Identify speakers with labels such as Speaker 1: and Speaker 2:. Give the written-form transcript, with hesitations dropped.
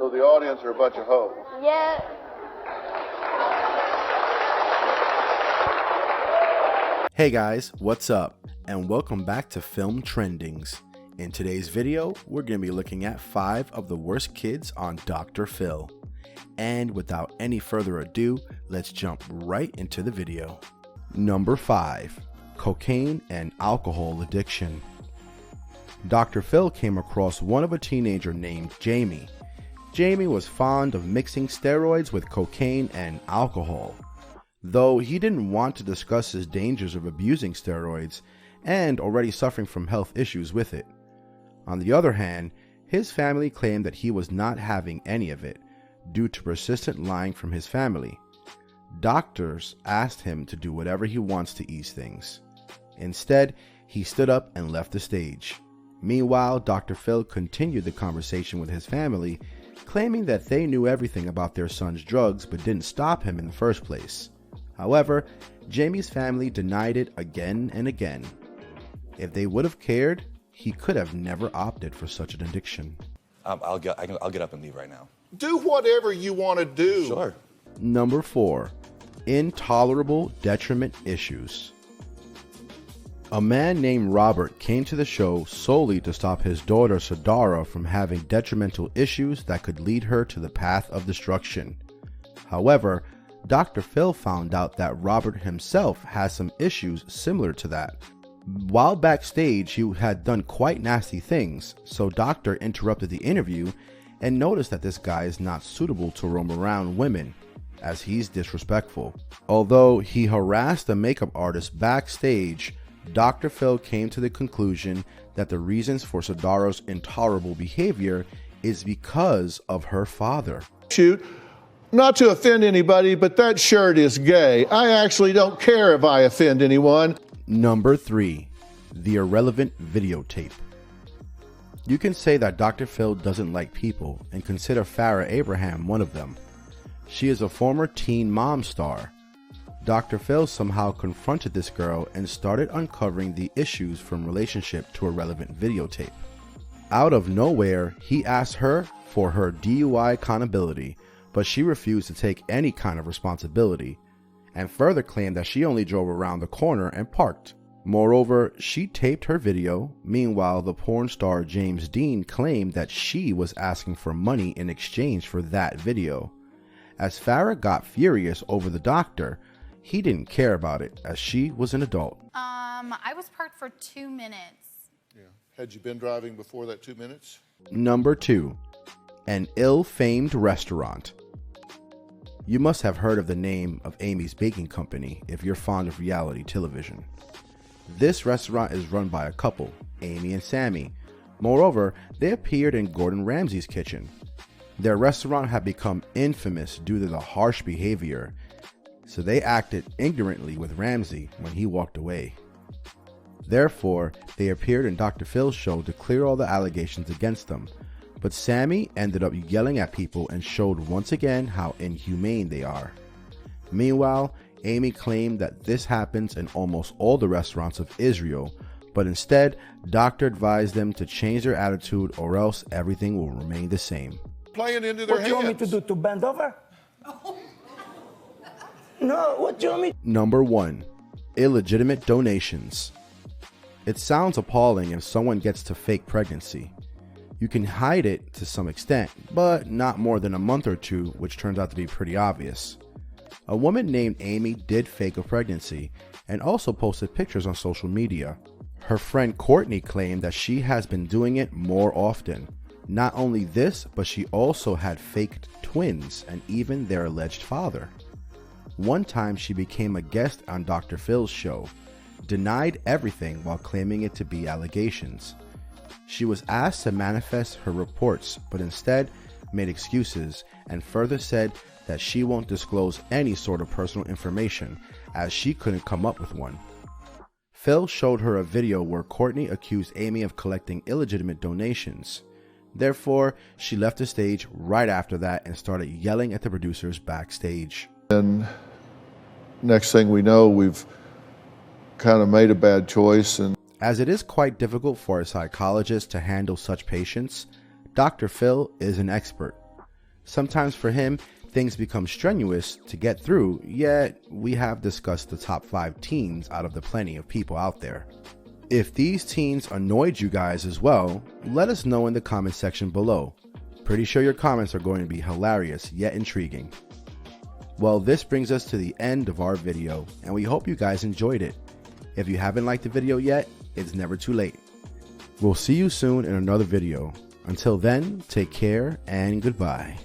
Speaker 1: So the audience are a bunch of hoes.
Speaker 2: Yeah.
Speaker 3: Hey guys, what's up? And welcome back to Film Trendings. In today's video, we're going to be looking at 5 of the worst kids on Dr. Phil. And without any further ado, let's jump right into the video. Number 5. Cocaine and alcohol addiction. Dr. Phil came across one of a teenager named Jamie. Jamie was fond of mixing steroids with cocaine and alcohol. Though he didn't want to discuss his dangers of abusing steroids and already suffering from health issues with it. On the other hand, his family claimed that he was not having any of it due to persistent lying from his family. Doctors asked him to do whatever he wants to ease things. Instead, he stood up and left the stage. Meanwhile, Dr. Phil continued the conversation with his family, claiming that they knew everything about their son's drugs but didn't stop him in the first place. However, Jamie's family denied it again and again. If they would have cared, he could have never opted for such an addiction.
Speaker 4: I'll get up and leave right now.
Speaker 1: Do whatever you want to do.
Speaker 4: Sure.
Speaker 3: Number 4. Intolerable detriment issues. A man named Robert came to the show solely to stop his daughter Sadara from having detrimental issues that could lead her to the path of destruction. However, Dr. Phil found out that Robert himself has some issues similar to that. While backstage, he had done quite nasty things, so Doctor interrupted the interview and noticed that this guy is not suitable to roam around women, as he's disrespectful. Although he harassed a makeup artist backstage, Dr. Phil came to the conclusion that the reasons for Sadara's intolerable behavior is because of her father.
Speaker 1: Shoot. Not to offend anybody, but that shirt is gay. I actually don't care if I offend anyone.
Speaker 3: Number 3. The irrelevant videotape. You can say that Dr. Phil doesn't like people and consider Farrah Abraham one of them. She is a former teen mom star. Dr. Phil somehow confronted this girl and started uncovering the issues from relationship to a relevant videotape. Out of nowhere, he asked her for her DUI accountability, but she refused to take any kind of responsibility, and further claimed that she only drove around the corner and parked. Moreover, she taped her video. Meanwhile, the porn star James Dean claimed that she was asking for money in exchange for that video. As Farrah got furious over the doctor, he didn't care about it, as she was an adult.
Speaker 5: I was parked for 2 minutes.
Speaker 1: Yeah. Had you been driving before that 2 minutes?
Speaker 3: Number 2. An ill-famed restaurant. You must have heard of the name of Amy's Baking Company if you're fond of reality television. This restaurant is run by a couple, Amy and Sammy. Moreover, they appeared in Gordon Ramsay's kitchen. Their restaurant had become infamous due to the harsh behavior, so they acted ignorantly with Ramsay when he walked away. Therefore, they appeared in Dr. Phil's show to clear all the allegations against them. But Sammy ended up yelling at people and showed once again how inhumane they are. Meanwhile, Amy claimed that this happens in almost all the restaurants of Israel, but instead, Doctor advised them to change their attitude or else everything will remain the same.
Speaker 1: Playing into their
Speaker 6: What do you want me to do? To bend over? No, what do you want me?
Speaker 3: Number 1. Illegitimate donations. It sounds appalling if someone gets to fake pregnancy. You can hide it to some extent, but not more than a month or two, which turns out to be pretty obvious. A woman named Amy did fake a pregnancy and also posted pictures on social media. Her friend Courtney claimed that she has been doing it more often. Not only this, but she also had faked twins and even their alleged father. One time she became a guest on Dr. Phil's show, denied everything while claiming it to be allegations. She was asked to manifest her reports, but instead made excuses and further said that she won't disclose any sort of personal information as she couldn't come up with one. Phil showed her a video where Courtney accused Amy of collecting illegitimate donations. Therefore, she left the stage right after that and started yelling at the producers backstage.
Speaker 1: And next thing we know, we've kind of made a bad choice. And
Speaker 3: as it is quite difficult for a psychologist to handle such patients, Dr. Phil is an expert. Sometimes for him, things become strenuous to get through, yet we have discussed the top 5 teens out of the plenty of people out there. If these teens annoyed you guys as well, let us know in the comment section below. Pretty sure your comments are going to be hilarious yet intriguing. Well, this brings us to the end of our video, and we hope you guys enjoyed it. If you haven't liked the video yet, it's never too late. We'll see you soon in another video. Until then, take care and goodbye.